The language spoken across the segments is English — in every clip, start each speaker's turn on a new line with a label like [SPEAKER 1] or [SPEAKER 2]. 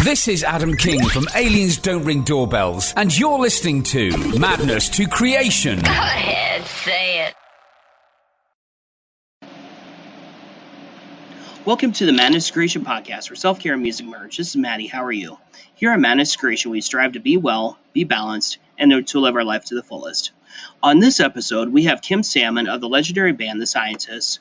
[SPEAKER 1] This is Adam King from Aliens Don't Ring Doorbells, and you're listening to Madness to Creation.
[SPEAKER 2] Go ahead, say it.
[SPEAKER 3] Welcome to the Madness to Creation podcast for self-care and music merch. This is Maddie. How are you? Here at Madness to Creation, we strive to be well, be balanced, and to live our life to the fullest. On this episode, we have Kim Salmon of the legendary band The Scientists.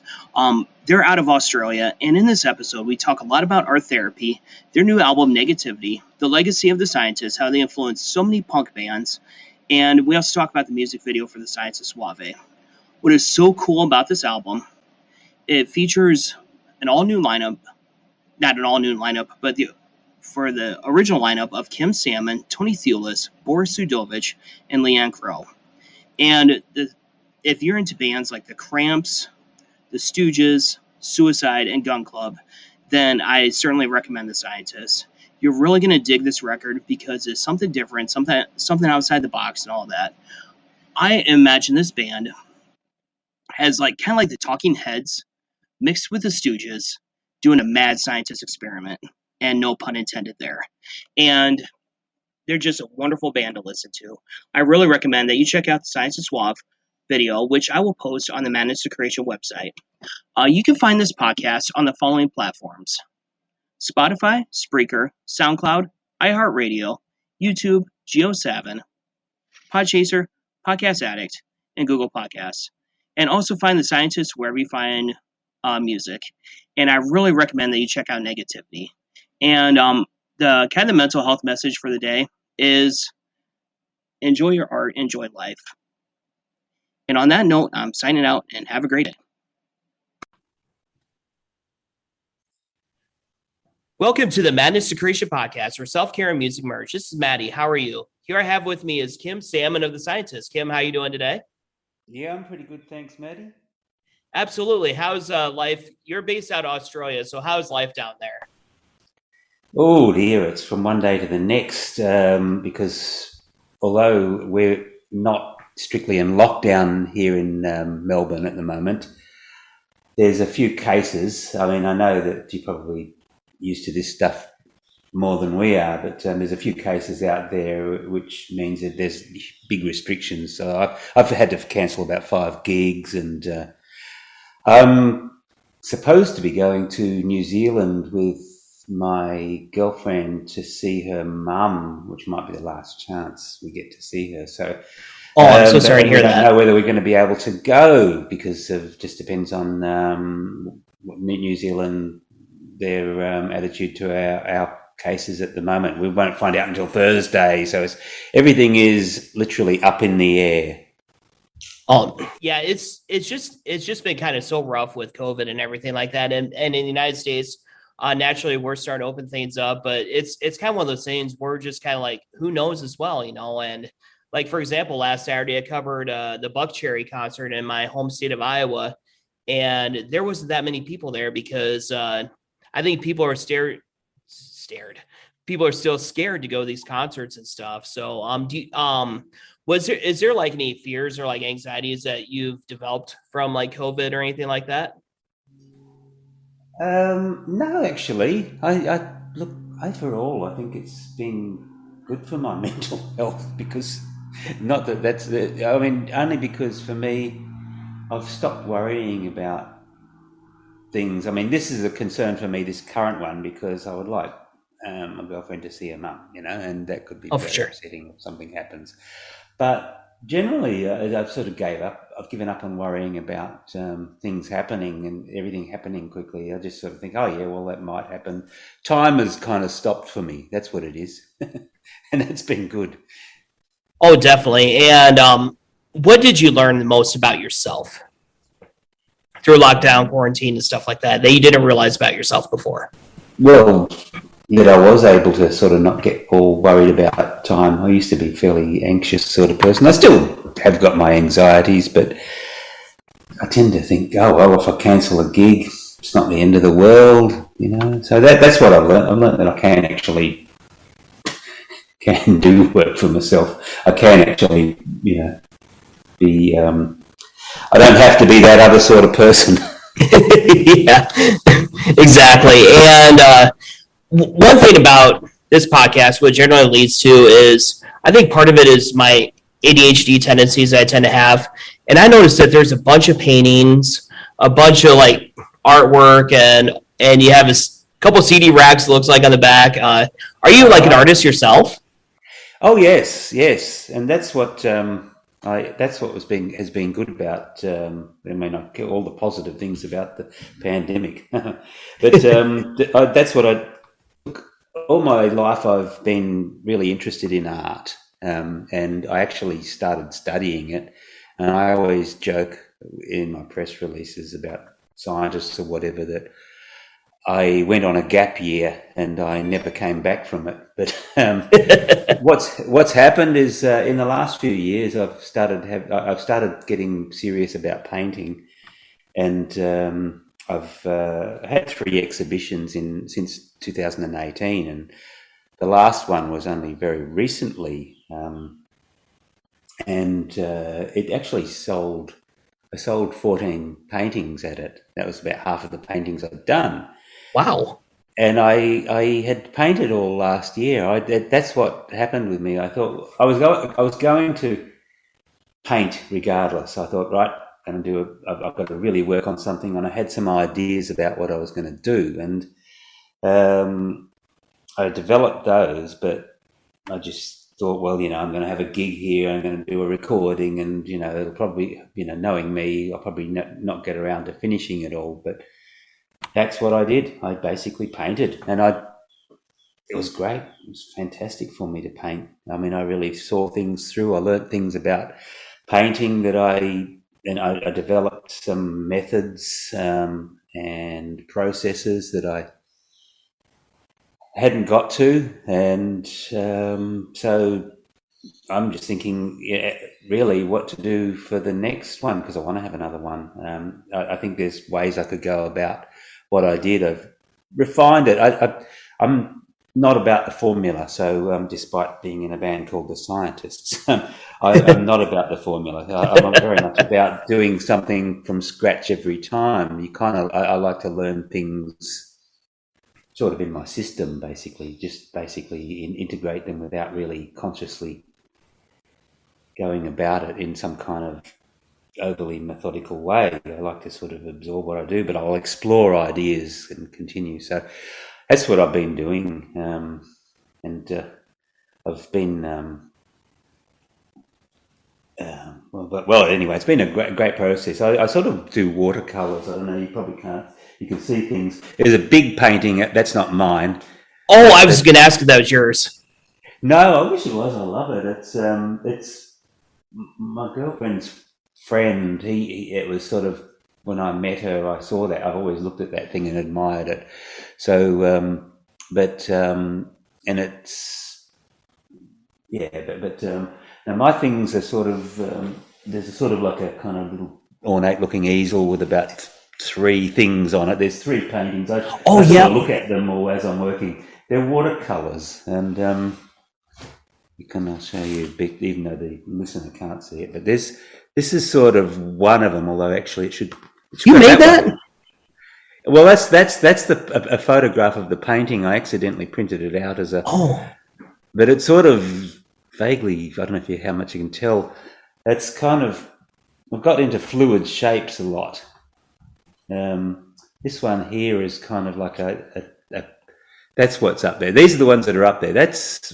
[SPEAKER 3] They're out of Australia, and in this episode, we talk a lot about art therapy, their new album, Negativity, the legacy of The Scientists, how they influenced so many punk bands, and we also talk about the music video for the Science of Suave. What is so cool about this album, it features an all-new lineup, not an all-new lineup, but for the original lineup of Kim Salmon, Tony Thewlis, Boris, Sudjovic, and Leanne and Tony. And if you're into bands like the Cramps, the Stooges, Suicide, and Gun Club, then I certainly recommend The Scientists. You're really going to dig this record because it's something different, something outside the box and all that. I imagine this band as kind of like the Talking Heads mixed with the Stooges doing a mad scientist experiment, and no pun intended there. And they're just a wonderful band to listen to. I really recommend that you check out the Science of Suave video, which I will post on the Madness to Creation website. You can find this podcast on the following platforms: Spotify, Spreaker, SoundCloud, iHeartRadio, YouTube, Geo7, Podchaser, Podcast Addict, and Google Podcasts. And also find The Scientists wherever you find music. And I really recommend that you check out Negativity. And the kind of mental health message for the day is enjoy your art, enjoy life. And on that note, I'm signing out, and have a great day. Welcome to the Madness to Creation podcast for self-care and music merch. This is Maddie. How are you? Here I have with me is Kim Salmon of The Scientists. Kim, how are you doing today?
[SPEAKER 4] Yeah, I'm pretty good. Thanks, Maddie.
[SPEAKER 3] Absolutely. How's life? You're based out of Australia, so how's life down there?
[SPEAKER 4] Oh dear, it's from one day to the next because although we're not strictly in lockdown here in Melbourne at the moment, there's a few cases. I mean, I know that you're probably used to this stuff more than we are, but there's a few cases out there, which means that there's big restrictions. So I've had to cancel about 5 gigs, and I'm supposed to be going to New Zealand with my girlfriend to see her mum, which might be the last chance we get to see her. So,
[SPEAKER 3] I'm so sorry to hear that.
[SPEAKER 4] I don't know whether we're going to be able to go because it just depends on New Zealand, their attitude to our cases at the moment. We won't find out until Thursday, so everything is literally up in the air.
[SPEAKER 3] Yeah, it's just been kind of so rough with COVID and everything like that, and in the United States. Naturally, we're starting to open things up, but it's kind of one of those things we're just kind of like, who knows as well, and like, for example, last Saturday I covered the Buckcherry concert in my home state of Iowa, and there wasn't that many people there because I think people are scared. People are still scared to go to these concerts and stuff. So is there like any fears or like anxieties that you've developed from like COVID or anything like that?
[SPEAKER 4] No, actually, I look, overall, I think it's been good for my mental health because only because for me, I've stopped worrying about things. I mean, this is a concern for me, this current one, because I would like my girlfriend to see her mum, and that could be very upsetting if something happens. But generally, I've sort of I've given up on worrying about things happening and everything happening quickly. I just sort of think, oh yeah, well, that might happen. Time has kind of stopped for me. That's what it is. And that's been good.
[SPEAKER 3] Oh, definitely. And what did you learn the most about yourself through lockdown, quarantine, and stuff like that you didn't realize about yourself before?
[SPEAKER 4] Well, that I was able to sort of not get all worried about time. I used to be a fairly anxious sort of person. I still have got my anxieties, but I tend to think, oh, well, if I cancel a gig, it's not the end of the world, So that's what I've learned. I've learned that I can do work for myself. I can actually, be, I don't have to be that other sort of person.
[SPEAKER 3] Yeah, exactly. And one thing about
[SPEAKER 5] this podcast, what generally leads to is, I think part of it is my ADHD tendencies that I tend to have. And I noticed that there's a bunch of paintings, a bunch of like artwork, and you have a couple CD racks, it looks like, on the back. Are you like an artist yourself?
[SPEAKER 4] Oh yes, and that's what has been good about. All the positive things about the pandemic, but that's what all my life I've been really interested in art, and I actually started studying it. And I always joke in my press releases about scientists or whatever that I went on a gap year and I never came back from it. But what's happened is in the last few years I've started getting serious about painting, and I've had 3 exhibitions since 2018, and the last one was only very recently, and it actually sold. I sold 14 paintings at it. That was about half of the paintings I'd done.
[SPEAKER 5] Wow.
[SPEAKER 4] And I had painted all last year. That's what happened with me. I thought I was going to paint regardless. I thought, right, I've got to really work on something, and I had some ideas about what I was going to do, and I developed those. But I just thought, well, I'm going to have a gig here. I'm going to do a recording, and it'll probably, knowing me, I'll probably not get around to finishing it all, but. That's what I did. I basically painted, and it was great. It was fantastic for me to paint. I mean, I really saw things through. I learnt things about painting that I developed some methods and processes that I hadn't got to, and so I'm just thinking, really what to do for the next one, because I want to have another one. I think there's ways I could go about what I did. I've refined it. I'm not about the formula, so despite being in a band called The Scientists, I'm not about the formula. I'm very much about doing something from scratch every time. I like to learn things sort of in my system, basically integrate them without really consciously going about it in some kind of overly methodical way. I like to sort of absorb what I do, but I'll explore ideas and continue. So that's what I've been doing, and I've been anyway, it's been a great process. I sort of do watercolors. I don't know, you probably can't. You can see things. There's a big painting that's not mine.
[SPEAKER 5] Oh, I was going to ask if that was yours.
[SPEAKER 4] No, I wish it was. I love it. It's my girlfriend's friend. It was sort of, when I met her, I saw that. I've always looked at that thing and admired it. So, and it's, now my things are sort of, there's a sort of like a kind of little ornate looking easel with about 3 things on it. There's 3 paintings. I sort of look at them all as I'm working. They're watercolors, and I'll show you, even though the listener can't see it. But this is sort of one of them. Although actually, it should.
[SPEAKER 5] You made that?
[SPEAKER 4] One. Well, that's a photograph of the painting. I accidentally printed it out as a. Oh. But it's sort of vaguely. I don't know how much you can tell. It's kind of. I've got into fluid shapes a lot. This one here is kind of like a. That's what's up there. These are the ones that are up there. That's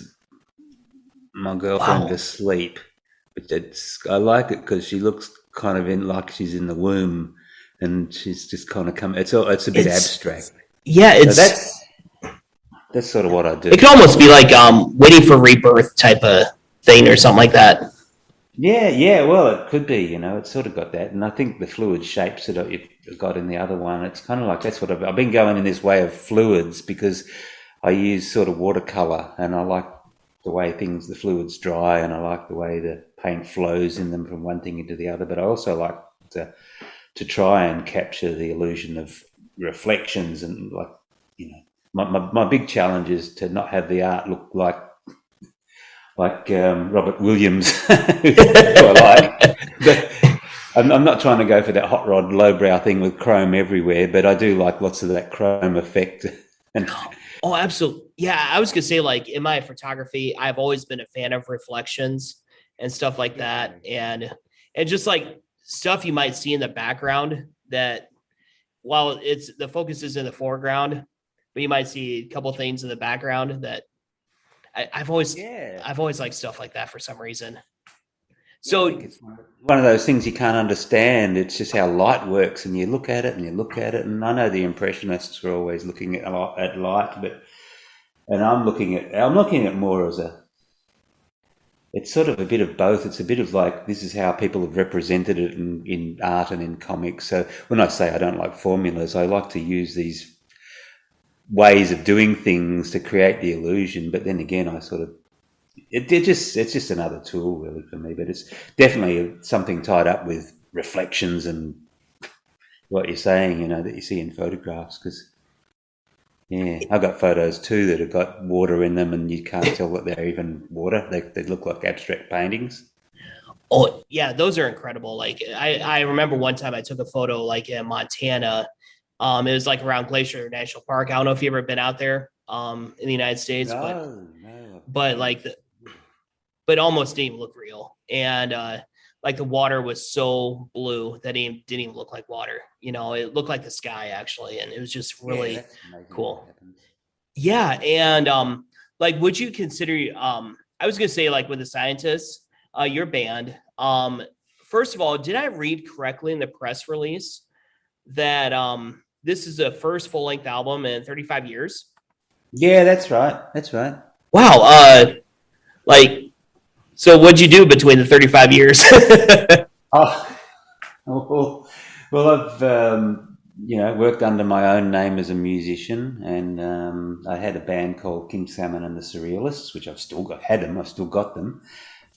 [SPEAKER 4] my girlfriend asleep. But I like it because she looks kind of like she's in the womb, and she's just kind of come. It's a bit abstract.
[SPEAKER 5] Yeah,
[SPEAKER 4] that's sort of what I do.
[SPEAKER 5] It could almost be like waiting for rebirth type of thing or something like that.
[SPEAKER 4] Yeah. Well, it could be. It's sort of got that, and I think the fluid shapes that I've got in the other one, it's kind of like that's what I've been going in this way of fluids, because I use sort of watercolor, and I like the way the fluids dry, and I like the way the paint flows in them from one thing into the other. But I also like to try and capture the illusion of reflections, and my big challenge is to not have the art look like Robert Williams, who I like. But I'm not trying to go for that hot rod lowbrow thing with chrome everywhere, but I do like lots of that chrome effect.
[SPEAKER 5] Oh, absolutely. Yeah, I was gonna say, like, in my photography, I've always been a fan of reflections and stuff like that, and just like stuff you might see in the background that, while it's the focus is in the foreground, but you might see a couple things in the background that I've always liked stuff like that for some reason.
[SPEAKER 4] So I think it's one of those things you can't understand. It's just how light works, and you look at it and you look at it. And I know the Impressionists were always looking at light, and I'm looking at more as it's sort of a bit of both. It's a bit of like, this is how people have represented it in art and in comics. So when I say I don't like formulas, I like to use these ways of doing things to create the illusion. But then again, it's just another tool really for me. But it's definitely something tied up with reflections and what you're saying, that you see in photographs. Because I've got photos too that have got water in them, and you can't tell that they're even water. They look like abstract paintings.
[SPEAKER 5] Oh yeah, those are incredible. Like I remember one time I took a photo like in Montana. It was like around Glacier National Park. I don't know if you've ever been out there in the United States, but like but almost didn't even look real. And like the water was so blue that it didn't even look like water. It looked like the sky actually, and it was just really cool. Yeah, and like, would you consider? I was gonna say, like, with the Scientists, your band. First of all, did I read correctly in the press release that this is the first full length album in 35 years?
[SPEAKER 4] Yeah, that's right. That's right.
[SPEAKER 5] Wow. Like, so what'd you do between the 35 years?
[SPEAKER 4] Well, I've worked under my own name as a musician, and I had a band called Kim Salmon and the Surrealists, which I've still got. I've still got them,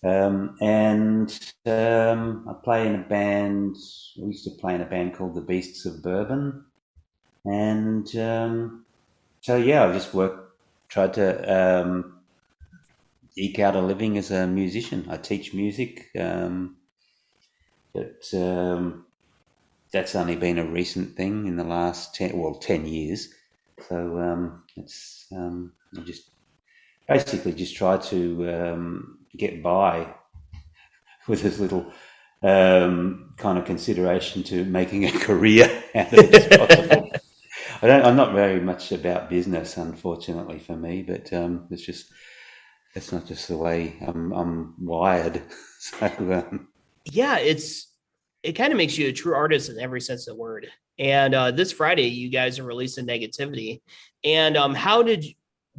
[SPEAKER 4] and I play in a band. We used to play in a band called the Beasts of Bourbon, and so I just tried to eke out a living as a musician. I teach music, but that's only been a recent thing in the last 10 years. So it's I just basically just try to get by with as little kind of consideration to making a career out of it as possible. I'm not very much about business, unfortunately for me, but it's not just the way I'm wired. So
[SPEAKER 5] yeah, it kind of makes you a true artist in every sense of the word. And this Friday, you guys are releasing Negativity. And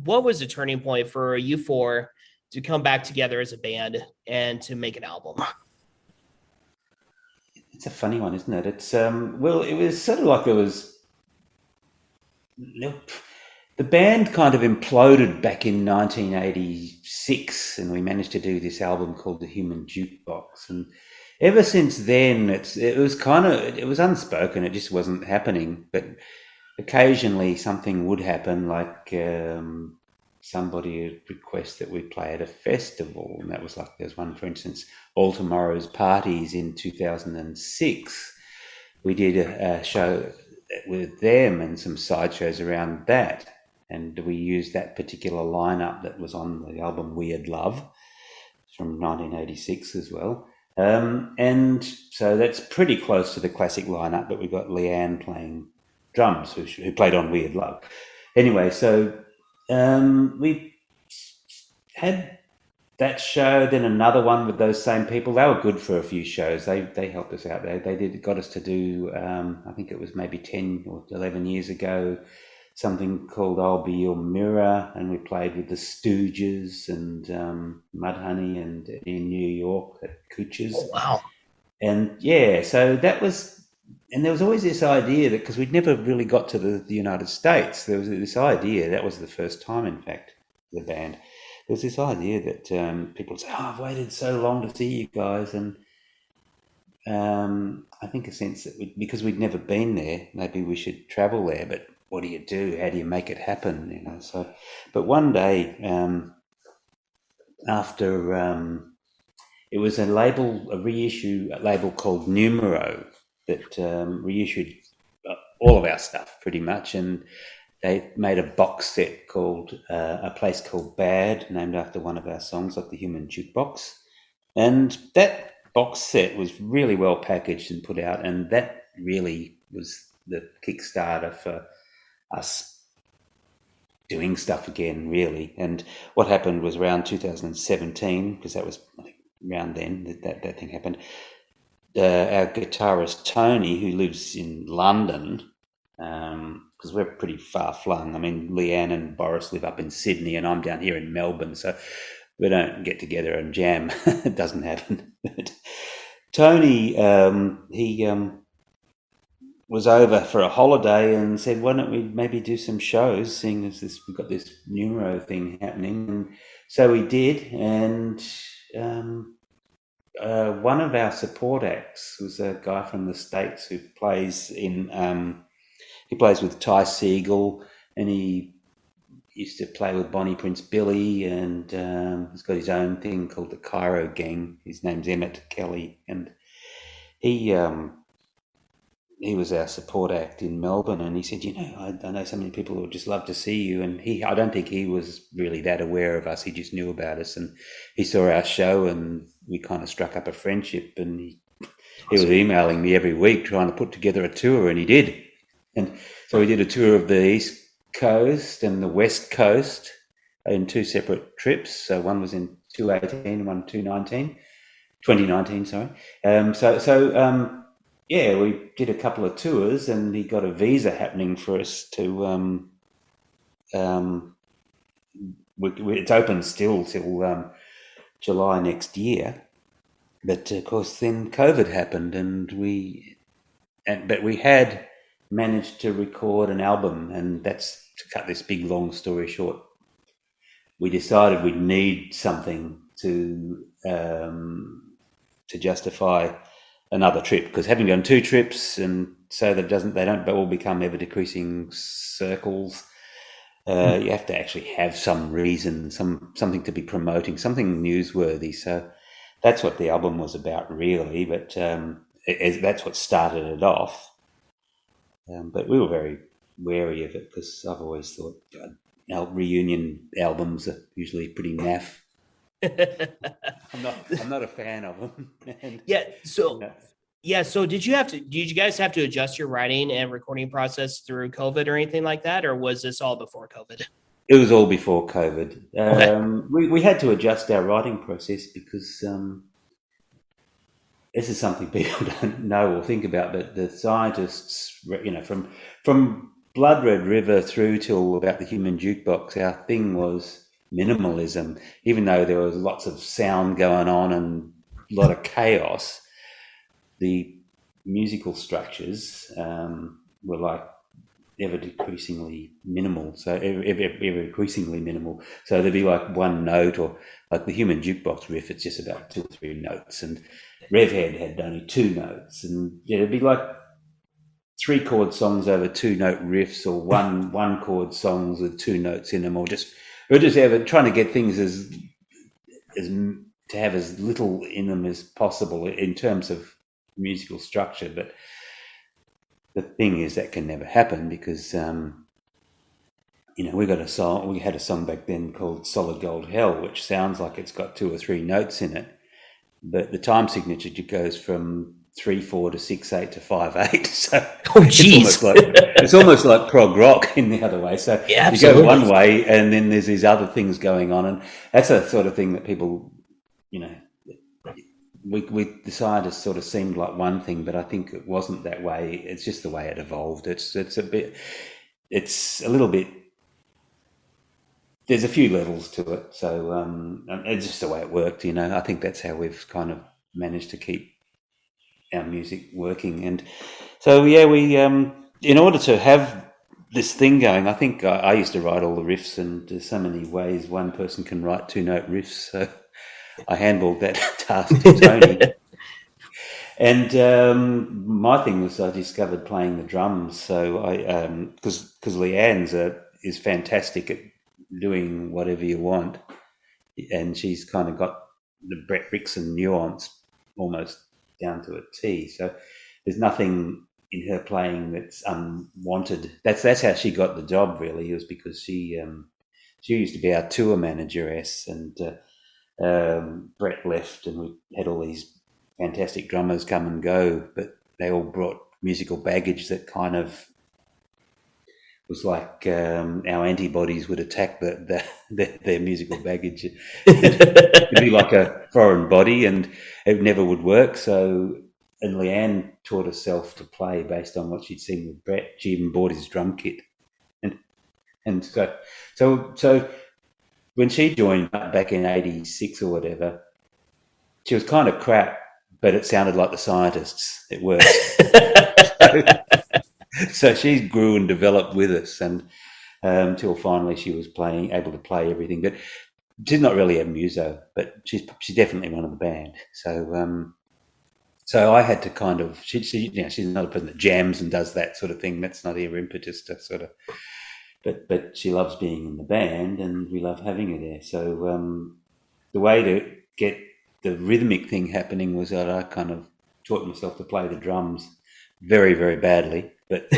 [SPEAKER 5] what was the turning point for you four to come back together as a band and to make an album?
[SPEAKER 4] It's a funny one, isn't it? It's it was sort of like the band kind of imploded back in 1986, and we managed to do this album called The Human Jukebox. And ever since then, it was unspoken. It just wasn't happening. But occasionally something would happen, like somebody would request that we play at a festival, and that was like, there's one, for instance, All Tomorrow's Parties in 2006. We did a show with them and some side shows around that, and we used that particular lineup that was on the album Weird Love from 1986 as well. And so that's pretty close to the classic lineup, but we got Leanne playing drums, who played on Weird Love. Anyway, so we had that show, then another one with those same people. They were good for a few shows. They helped us out there. They got us to do, I think it was maybe 10 or 11 years ago, something called I'll Be Your Mirror, and we played with the Stooges and Mudhoney and in New York at Cooch's.
[SPEAKER 5] Oh, wow.
[SPEAKER 4] And so that was, and there was always this idea that, because we'd never really got to the United States, there was this idea, that was the first time, in fact, the band, there was this idea that people would say, I've waited so long to see you guys, and I think a sense that because we'd never been there, maybe we should travel there, but what do you do? How do you make it happen? So, but one day, after it was a reissue label called Numero that reissued all of our stuff pretty much, and they made a box set called A Place Called Bad, named after one of our songs, like the Human Jukebox. And that box set was really well packaged and put out, and that really was the Kickstarter for us doing stuff again, really. And what happened was around 2017, because that was around then that thing happened. Our guitarist Tony, who lives in London, because we're pretty far flung. I mean, Leanne and Boris live up in Sydney, and I'm down here in Melbourne, so we don't get together and jam. It doesn't happen. But Tony, he was over for a holiday and said, "Why don't we maybe do some shows? Seeing as we've got this Numero thing happening." And so we did, and one of our support acts was a guy from the States who plays he plays with Ty Siegel, and he used to play with Bonnie Prince Billy, and he's got his own thing called the Cairo Gang. His name's Emmett Kelly, and he was our support act in Melbourne, and he said, I know so many people who would just love to see you. And I don't think he was really that aware of us. He just knew about us, and he saw our show, and we kind of struck up a friendship, and he was emailing me every week trying to put together a tour, and he did. And so we did a tour of the East Coast and the West Coast in two separate trips. So one was in 2018, one 2019, sorry. Yeah, we did a couple of tours, and he got a visa happening for us to. It's open still till July next year, but of course then COVID happened, but we had managed to record an album, and that's, to cut this big long story short, we decided we'd need something to justify another trip, because having done two trips, and so that they don't all become ever decreasing circles. You have to actually have some reason, something to be promoting, something newsworthy. So that's what the album was about, really. But that's what started it off. But we were very wary of it, because I've always thought reunion albums are usually pretty naff. I'm not a fan of them.
[SPEAKER 5] So did you guys have to adjust your writing and recording process through COVID or anything like that, or was this all before COVID?
[SPEAKER 4] It was all before COVID.
[SPEAKER 5] Okay.
[SPEAKER 4] We had to adjust our writing process because this is something people don't know or think about, but the scientists, from Blood Red River through till about the Human Jukebox, our thing was minimalism. Even though there was lots of sound going on and a lot of chaos, the musical structures were like ever decreasingly minimal. So ever increasingly minimal. So there'd be like one note, or like the Human Jukebox riff, it's just about 2 or 3 notes, and Rev Head had only 2 notes, and it'd be like 3 chord songs over 2 note riffs, or one chord songs with 2 notes in them, or we're just ever trying to get things as to have as little in them as possible in terms of musical structure. But the thing is, that can never happen, because we had a song back then called Solid Gold Hell, which sounds like it's got 2 or 3 notes in it, but the time signature goes from 3/4 to 6/8 to 5/8. So it's almost like prog rock in the other way. So
[SPEAKER 5] yeah,
[SPEAKER 4] you go one way, and then there's these other things going on, and that's a sort of thing that people, the scientists sort of seemed like one thing, but I think it wasn't that way. It's just the way it evolved. It's a little bit. There's a few levels to it, so it's just the way it worked. I think that's how we've kind of managed to keep our music working. And so we in order to have this thing going, I think I used to write all the riffs, and there's so many ways one person can write 2-note riffs, so I handballed that task to Tony. And my thing was, I discovered playing the drums. So because Leanne's is fantastic at doing whatever you want, and she's kind of got the Brett Rickson nuance almost down to a T. So there's nothing in her playing that's unwanted. That's how she got the job. Really, it was because she used to be our tour manageress, and Brett left, and we had all these fantastic drummers come and go, but they all brought musical baggage that kind of was like our antibodies would attack their musical baggage. It'd be like a foreign body, and it never would work. So, and Leanne taught herself to play based on what she'd seen with Brett. She even bought his drum kit, and so when she joined back in '86 or whatever, she was kind of crap, but it sounded like the Scientists. It worked. So she grew and developed with us, and until finally she was able to play everything. But she's not really a muso, but she's definitely one of the band. So I had to kind of she's not a person that jams and does that sort of thing. That's not her impetus to sort of. But she loves being in the band, and we love having her there. So the way to get the rhythmic thing happening was that I kind of taught myself to play the drums very, very badly. But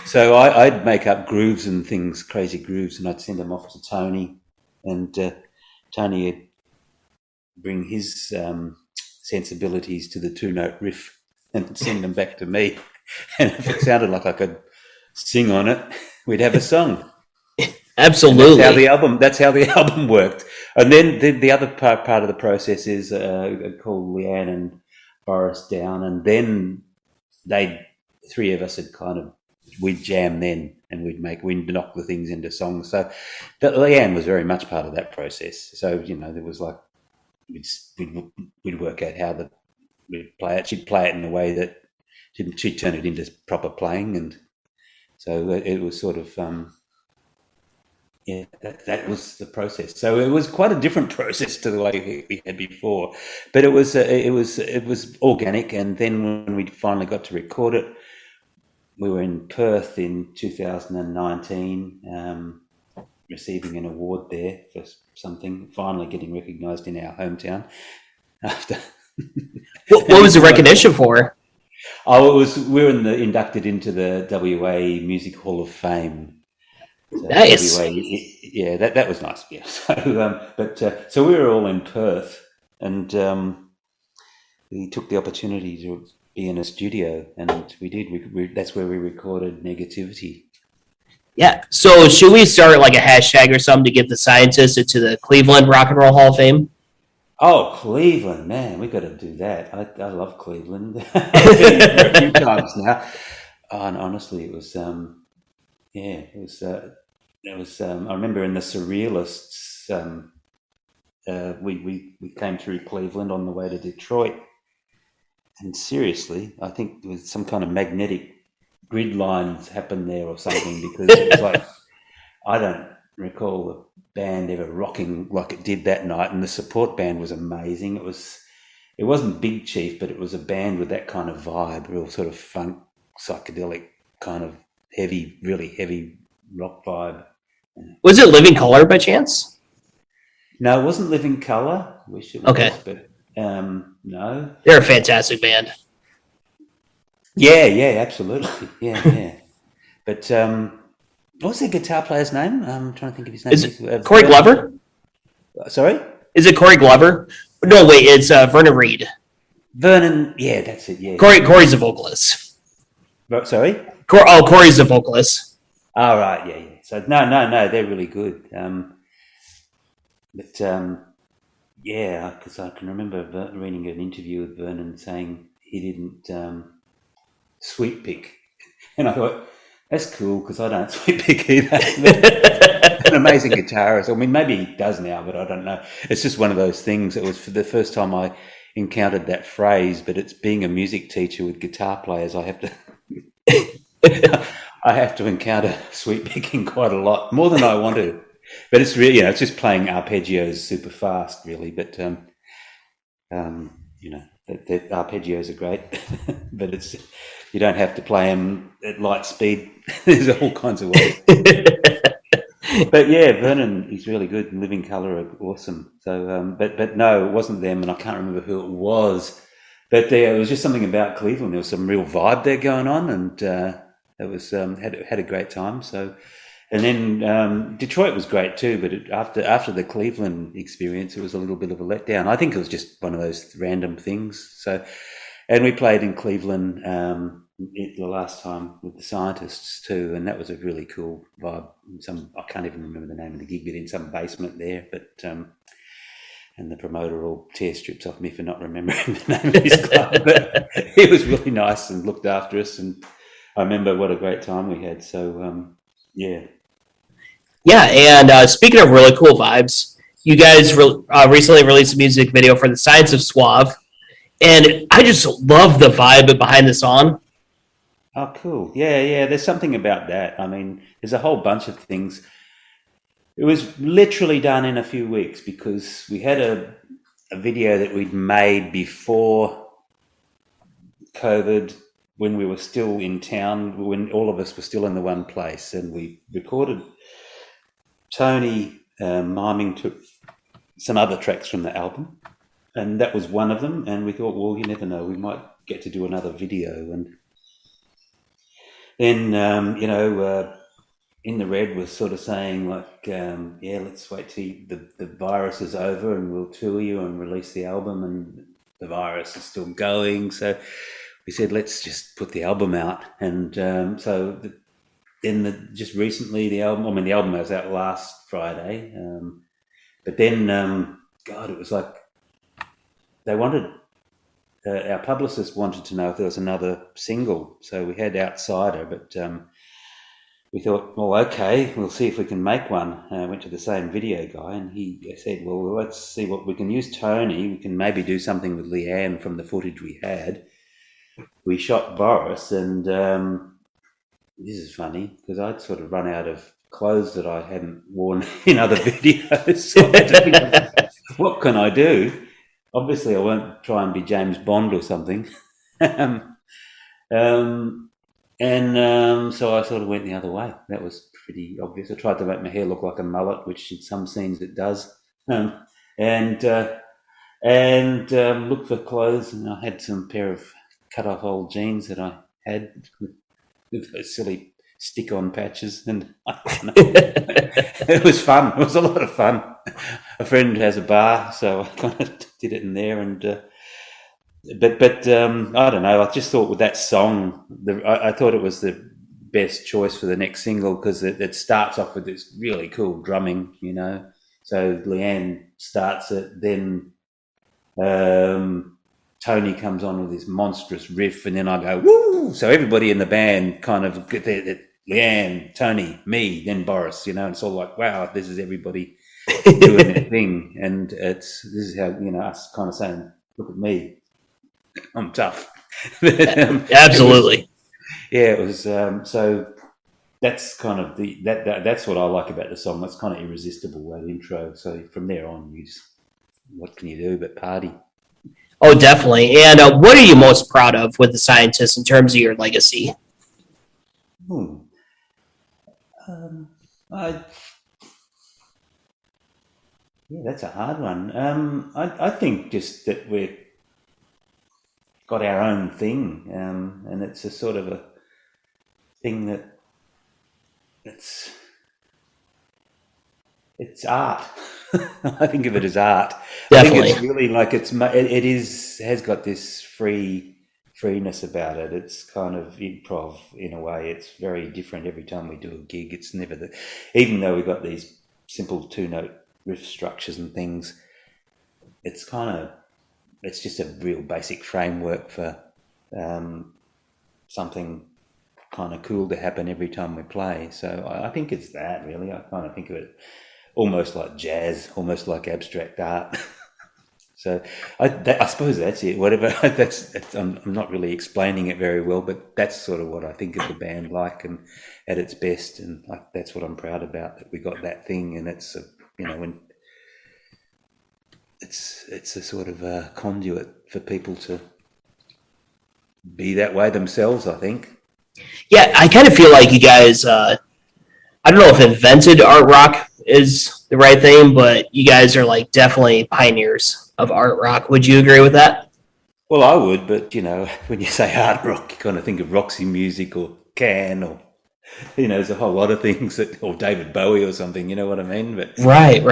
[SPEAKER 4] so I'd make up grooves and things, crazy grooves, and I'd send them off to Tony, and Tony would bring his sensibilities to the 2-note riff and send them back to me. And if it sounded like I could sing on it, we'd have a song.
[SPEAKER 5] Absolutely.
[SPEAKER 4] That's how the album worked. And then the other part of the process is called Leanne and Boris down, and then three of us had we'd jam then, and we'd knock the things into songs. So that Leanne was very much part of that process. So, there was like, we'd work out how we'd play it. She'd play it in a way that she'd turn it into proper playing. And so it was sort of, that was the process. So it was quite a different process to the way we had before, but it was organic. And then when we finally got to record it, we were in Perth in 2019, receiving an award there for something, finally getting recognised in our hometown. After
[SPEAKER 5] what was the recognition for?
[SPEAKER 4] Oh, we were inducted into the WA Music Hall of Fame. So
[SPEAKER 5] nice.
[SPEAKER 4] WA, that was nice. Yeah. So we were all in Perth, and we took the opportunity to be in a studio, and we did. That's where we recorded Negativity.
[SPEAKER 5] Yeah. So should we start like a hashtag or something to get the Scientists into the Cleveland Rock and Roll Hall of Fame?
[SPEAKER 4] Oh, Cleveland, man, we got to do that. I love Cleveland. I've been there a few times now. Oh, and honestly, it was, I remember in the Surrealists, we came through Cleveland on the way to Detroit, and seriously, I think there was some kind of magnetic grid lines happened there or something, because it was like, I don't recall the band ever rocking like it did that night, and the support band was amazing. It wasn't Big Chief, but it was a band with that kind of vibe, real sort of funk, psychedelic kind of heavy, really heavy rock vibe.
[SPEAKER 5] Was it Living Color by chance?
[SPEAKER 4] No, it wasn't Living Color. Wish it was,
[SPEAKER 5] okay.
[SPEAKER 4] But no.
[SPEAKER 5] They're a fantastic band.
[SPEAKER 4] Yeah, absolutely. Yeah. But what was the guitar player's name? I'm trying to think of his name.
[SPEAKER 5] Is it Corey Glover?
[SPEAKER 4] Sorry?
[SPEAKER 5] Is it Corey Glover? No, wait, it's Vernon Reed.
[SPEAKER 4] Vernon, yeah, that's it, yeah.
[SPEAKER 5] Corey's the vocalist.
[SPEAKER 4] Sorry?
[SPEAKER 5] Corey's the vocalist.
[SPEAKER 4] Oh, right, yeah. So, no, they're really good. Because I can remember reading an interview with Vernon saying he didn't sweet pick. And I thought, that's cool, because I don't sweet pick either. An amazing guitarist. I mean, maybe he does now, but I don't know. It's just one of those things. It was for the first time I encountered that phrase, but it's being a music teacher with guitar players. I have to encounter sweet picking quite a lot, more than I want to. But it's really, it's just playing arpeggios super fast, really. But the arpeggios are great, but you don't have to play them at light speed. There's all kinds of ways. But yeah, Vernon, he's really good, and Living Colour are awesome. So, but no, it wasn't them, and I can't remember who it was. But it was just something about Cleveland. There was some real vibe there going on, and it was had a great time. So, and then Detroit was great too. But after the Cleveland experience, it was a little bit of a letdown. I think it was just one of those random things. So, and we played in Cleveland the last time with the Scientists too, and that was a really cool vibe. I can't even remember the name of the gig, but in some basement there. But and the promoter will tear strips off me for not remembering the name of his club. But he was really nice and looked after us, and I remember what a great time we had. So, yeah.
[SPEAKER 5] Yeah, and speaking of really cool vibes, you guys recently released a music video for the Science of Suave, and I just love the vibe behind the song.
[SPEAKER 4] Oh, cool. Yeah. There's something about that. I mean, there's a whole bunch of things. It was literally done in a few weeks because we had a video that we'd made before COVID when we were still in town, when all of us were still in the one place, and we recorded Tony miming to some other tracks from the album, and that was one of them. And we thought, well, you never know, we might get to do another video. And then, In the Red was sort of saying like, let's wait till the virus is over and we'll tour you and release the album, and the virus is still going. So we said, let's just put the album out. And just recently the album was out last Friday. But then, it was like they wanted, our publicist wanted to know if there was another single. So we had Outsider, but we thought, well, okay, we'll see if we can make one. Went to the same video guy, and he said, well, let's see what we can use. Tony, we can maybe do something with Leanne from the footage we had. We shot Boris, and this is funny because I'd sort of run out of clothes that I hadn't worn in other videos. So I had to think, what can I do? Obviously, I won't try and be James Bond or something. So I sort of went the other way. That was pretty obvious. I tried to make my hair look like a mullet, which in some scenes it does. And looked for clothes, and I had some pair of cut-off old jeans that I had with those silly stick-on patches, and it was fun. It was a lot of fun. A friend has a bar, so I kind of did it in there, and But I don't know. I just thought with that song, I thought it was the best choice for the next single because it starts off with this really cool drumming, So Leanne starts it, then Tony comes on with this monstrous riff, and then I go woo. So everybody in the band kind of get there. Leanne, Tony, me, then Boris. It's all like, wow, this is everybody doing their thing, and this is how us kind of saying, look at me. I'm tough.
[SPEAKER 5] Absolutely.
[SPEAKER 4] It was so that's kind of that's what I like about the song. That's kind of irresistible, that intro. So from there on, what can you do but party?
[SPEAKER 5] Oh, definitely. And what are you most proud of with the Scientists in terms of your legacy?
[SPEAKER 4] That's a hard one. I think just that we're got our own thing, and it's a sort of a thing that it's art. I think of it as art.
[SPEAKER 5] Definitely.
[SPEAKER 4] I think it's really like has got this freeness about it. It's kind of improv in a way. It's very different every time we do a gig. It's never even though we've got these simple 2-note riff structures and things, it's just a real basic framework for something kind of cool to happen every time we play. So I think it's that, really. I kind of think of it almost like jazz, almost like abstract art. So I suppose that's it. Whatever. I'm not really explaining it very well, but that's sort of what I think of the band like, and at its best, and that's what I'm proud about, that we got that thing, and it's when it's a sort of a conduit for people to be that way themselves, I think.
[SPEAKER 5] Yeah, I kind of feel like you guys, I don't know if invented art rock is the right thing, but you guys are like definitely pioneers of art rock. Would you agree with that?
[SPEAKER 4] Well, I would, but when you say hard rock, you kind of think of Roxy Music or Can, or there's a whole lot of things or David Bowie or something. You know what I mean? But
[SPEAKER 5] Right.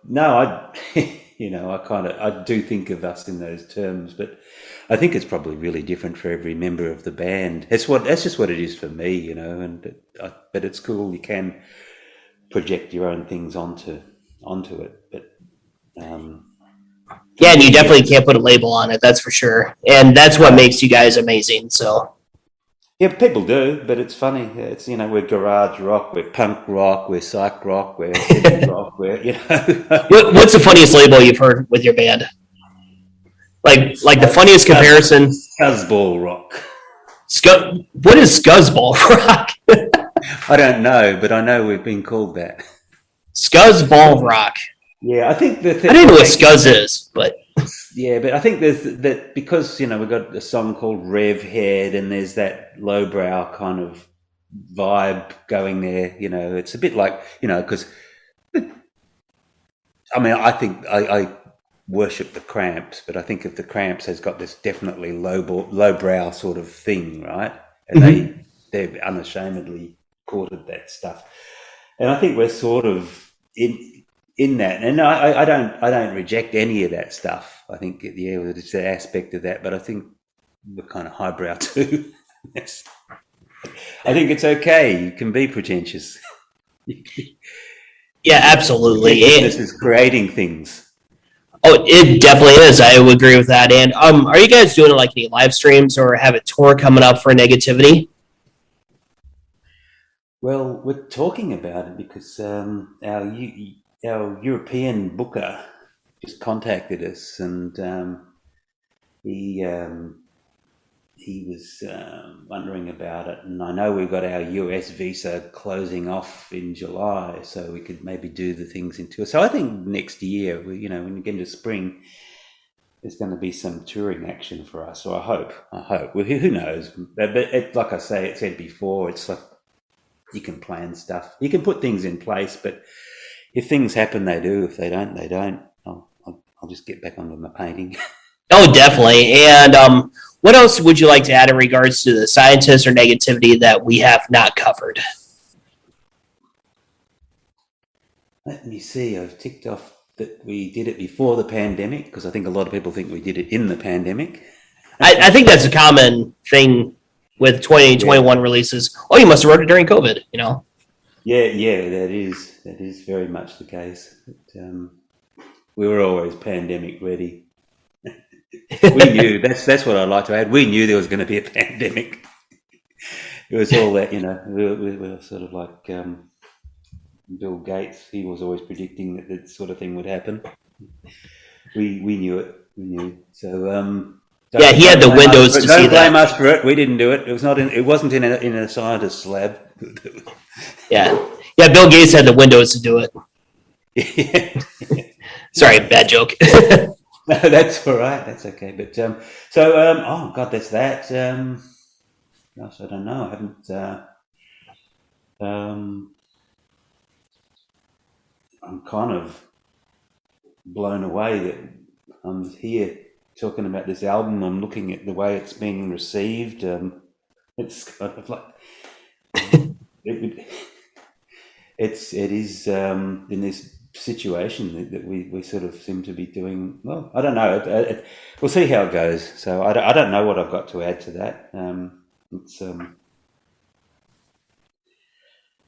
[SPEAKER 4] no, I do think of us in those terms, but I think it's probably really different for every member of the band. That's just what it is for me, but it's cool. You can project your own things onto it, but.
[SPEAKER 5] Yeah, and you definitely can't put a label on it, that's for sure. And that's what makes you guys amazing. So
[SPEAKER 4] yeah, people do, but it's funny. It's we're garage rock, we're punk rock, we're psych rock, we're heavy rock, we're
[SPEAKER 5] What's the funniest label you've heard with your band? Like the funniest comparison?
[SPEAKER 4] Scuzzball rock.
[SPEAKER 5] What is Scuzzball rock?
[SPEAKER 4] I don't know, but I know we've been called that.
[SPEAKER 5] Scuzzball rock.
[SPEAKER 4] Yeah, I think I
[SPEAKER 5] don't know what Scuzz is, but
[SPEAKER 4] yeah, but I think there's that because we've got a song called Rev Head, and there's that lowbrow kind of vibe going there. It's a bit like because I think I worship the Cramps, but I think of the Cramps has got this definitely lowbrow sort of thing, right? And they've unashamedly courted that stuff, and I think we're sort of in that, and I don't reject any of that stuff. I think it's an aspect of that, but I think we're kind of highbrow too. Yes. I think it's okay. You can be pretentious.
[SPEAKER 5] yeah, absolutely.
[SPEAKER 4] This is creating things.
[SPEAKER 5] Oh, it definitely is. I would agree with that. And are you guys doing like any live streams or have a tour coming up for Negativity?
[SPEAKER 4] Well, we're talking about it because our European booker just contacted us, and he was wondering about it. And I know we've got our US visa closing off in July, so we could maybe do the things into it. So I think next year, when we get into spring, there's going to be some touring action for us. So I hope. Well, who knows? But like I said before, it's like you can plan stuff, you can put things in place, but if things happen, they do. If they don't, they don't. I'll just get back onto my painting.
[SPEAKER 5] Oh, definitely. And what else would you like to add in regards to the scientists or negativity that we have not covered?
[SPEAKER 4] Let me see. I've ticked off that we did it before the pandemic, because I think a lot of people think we did it in the pandemic.
[SPEAKER 5] I think that's a common thing with 2021 releases. Oh, you must have wrote it during COVID,
[SPEAKER 4] Yeah, that is very much the case. But, we were always pandemic ready. We knew that's what I'd like to add. We knew there was going to be a pandemic. It was all that we were sort of like Bill Gates. He was always predicting that sort of thing would happen. We knew it. We knew. So
[SPEAKER 5] yeah, he had the windows to see that.
[SPEAKER 4] Don't blame us for it. We didn't do it. It was not. It wasn't in a scientist's lab.
[SPEAKER 5] Yeah. Bill Gates had the windows to do it.
[SPEAKER 4] Yeah.
[SPEAKER 5] Sorry, bad joke.
[SPEAKER 4] No, that's all right. That's okay. But oh God, that's that. Gosh, I don't know. I haven't. I'm kind of blown away that I'm here talking about this album. I'm looking at the way it's being received. It's kind of like it is in this situation that we sort of seem to be doing well. I don't know. We'll see how it goes. So I don't know what I've got to add to that.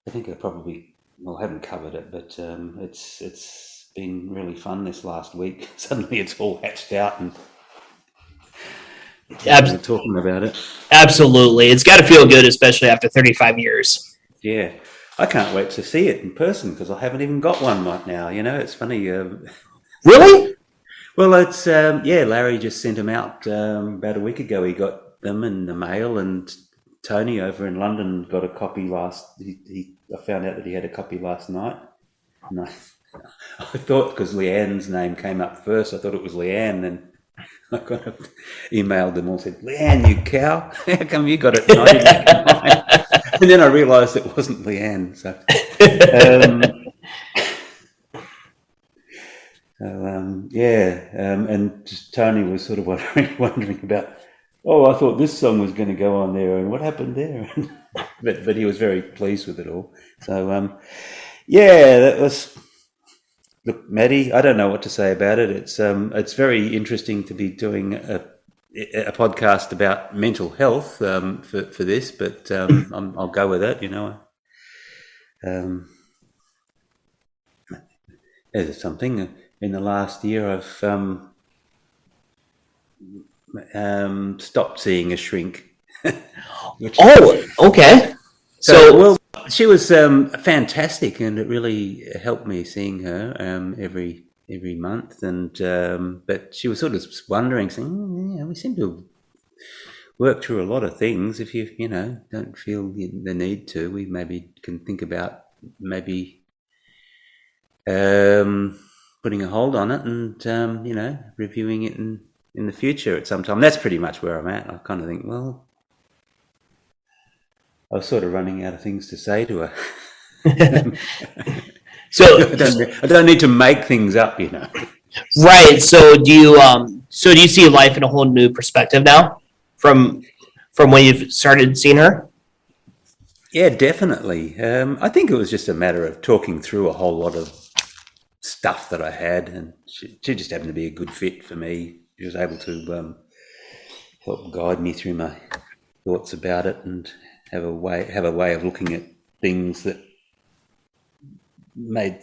[SPEAKER 4] I think I probably haven't covered it, but it's been really fun this last week. Suddenly it's all hatched out and we're talking about it.
[SPEAKER 5] Absolutely, it's got to feel good, especially after 35 years.
[SPEAKER 4] Yeah. I can't wait to see it in person because I haven't even got one right now. It's funny.
[SPEAKER 5] Really?
[SPEAKER 4] Well, it's Larry just sent them out about a week ago. He got them in the mail, and Tony over in London got a copy last. I found out that he had a copy last night. And I thought because Leanne's name came up first, I thought it was Leanne, and I kind of emailed them all, said, "Leanne, you cow, how come you got it?" And I didn't get mine. And then I realised it wasn't Leanne. and just Tony was sort of wondering about, I thought this song was going to go on there, and what happened there? but he was very pleased with it all. So, that was... Look, Maddie, I don't know what to say about it. It's very interesting to be doing a podcast about mental health for this, but I'll go with it, There's something in the last year I've stopped seeing a shrink.
[SPEAKER 5] Okay.
[SPEAKER 4] So she was fantastic, and it really helped me seeing her every month. And but she was sort of wondering, saying, we seem to work through a lot of things. If you don't feel the need to, we maybe can think about maybe putting a hold on it and reviewing it in the future at some time. That's pretty much where I'm at. I kind of think, well, I was sort of running out of things to say to her.
[SPEAKER 5] So
[SPEAKER 4] I don't need to make things up,
[SPEAKER 5] Right. So do you see life in a whole new perspective now from when you've started seeing her?
[SPEAKER 4] Yeah, definitely. I think it was just a matter of talking through a whole lot of stuff that I had, and she just happened to be a good fit for me. She was able to help guide me through my thoughts about it, and have a way of looking at things that made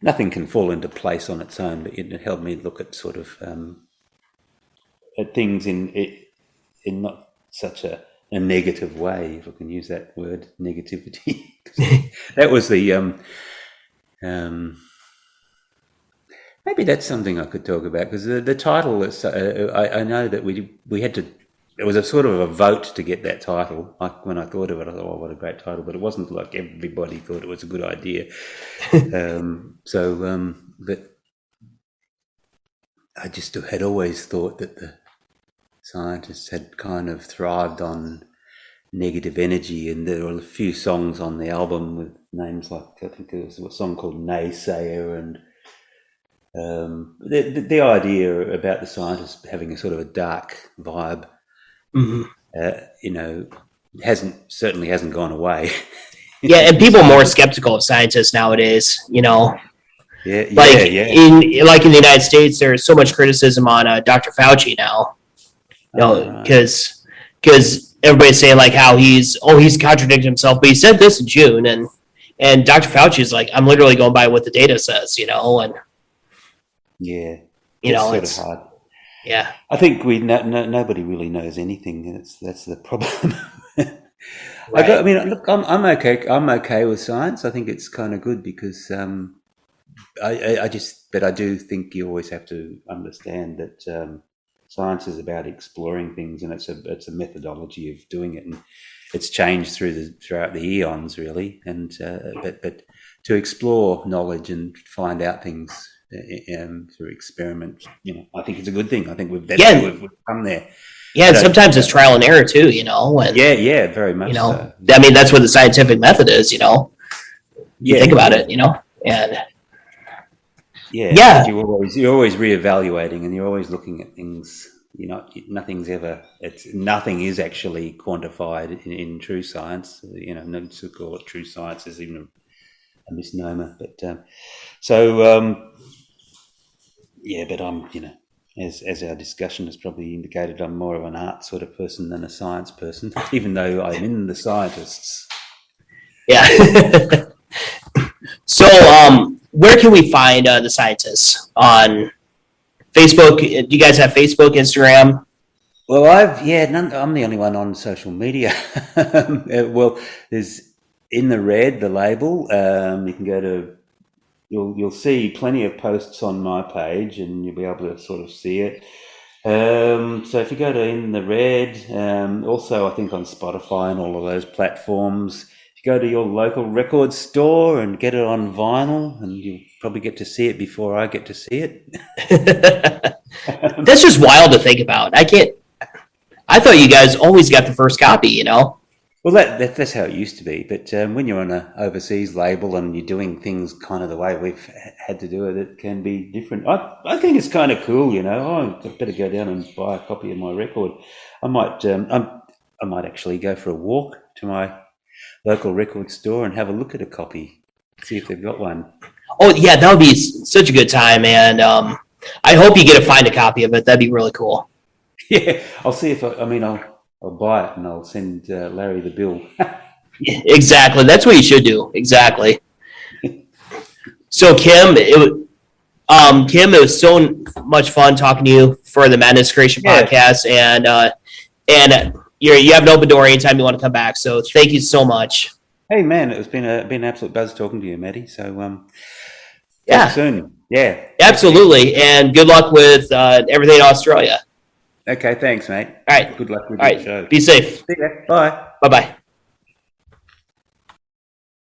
[SPEAKER 4] nothing can fall into place on its own, but it helped me look at sort of at things in not such a negative way, if I can use that word, negativity. That was the maybe that's something I could talk about, because the title is I know that we had to. It was a sort of a vote to get that title. When I thought of it, I thought, what a great title. But it wasn't like everybody thought it was a good idea. But I just had always thought that the scientists had kind of thrived on negative energy, and there were a few songs on the album with names like, I think there was a song called Naysayer, and the idea about the scientists having a sort of a dark vibe, certainly hasn't gone away.
[SPEAKER 5] Yeah, and people are more skeptical of scientists nowadays. In the United States, there's so much criticism on Dr. Fauci now. Because everybody's saying like how he's contradicting himself, but he said this in June, and Dr. Fauci is like, I'm literally going by what the data says, and
[SPEAKER 4] it's hard.
[SPEAKER 5] Yeah,
[SPEAKER 4] I think nobody really knows anything. That's the problem.
[SPEAKER 5] Right.
[SPEAKER 4] Look, I'm okay. I'm okay with science. I think it's kind of good because I do think you always have to understand that science is about exploring things, and it's a methodology of doing it, and it's changed throughout the eons, really. And but to explore knowledge and find out things through experiment, I think it's a good thing. I think we've come there.
[SPEAKER 5] Yeah, and sometimes it's trial and error too, and
[SPEAKER 4] very much. So.
[SPEAKER 5] I mean, that's what the scientific method is, You think about it, and
[SPEAKER 4] you're always reevaluating, and you're always looking at things. Nothing is actually quantified in true science. Not to call it true science is even a misnomer. But but I'm, as our discussion has probably indicated, I'm more of an art sort of person than a science person, even though I'm in the scientists.
[SPEAKER 5] Yeah. So, where can we find the scientists? On Facebook? Do you guys have Facebook, Instagram?
[SPEAKER 4] Well, I'm the only one on social media. Well, there's In the Red, the label. You can go to. You'll see plenty of posts on my page, and you'll be able to sort of see it. So if you go to In the Red, also I think on Spotify and all of those platforms, if you go to your local record store and get it on vinyl, and you'll probably get to see it before I get to see it.
[SPEAKER 5] That's just wild to think about. I thought you guys always got the first copy,
[SPEAKER 4] Well, that's how it used to be. But when you're on an overseas label and you're doing things kind of the way we've had to do it can be different. I think it's kind of cool, Oh, I better go down and buy a copy of my record. I might actually go for a walk to my local record store and have a look at a copy, see if they've got one.
[SPEAKER 5] Oh yeah, that would be such a good time, and I hope you get to find a copy of it. That'd be really cool.
[SPEAKER 4] Yeah, I'll see if I'll buy it and I'll send Larry the bill.
[SPEAKER 5] Yeah, exactly. That's what you should do. Exactly. So Kim, it was so much fun talking to you for the Madness Creation podcast, and you have an open door anytime you want to come back. So thank you so much.
[SPEAKER 4] Hey man, it's been an absolute buzz talking to you, Maddie. So
[SPEAKER 5] yeah,
[SPEAKER 4] soon. Yeah,
[SPEAKER 5] absolutely, and good luck with everything in Australia.
[SPEAKER 4] Okay, thanks, mate.
[SPEAKER 5] All right.
[SPEAKER 4] Good luck with
[SPEAKER 5] your
[SPEAKER 4] show.
[SPEAKER 5] Be safe.
[SPEAKER 4] See ya. Bye.
[SPEAKER 5] Bye-bye.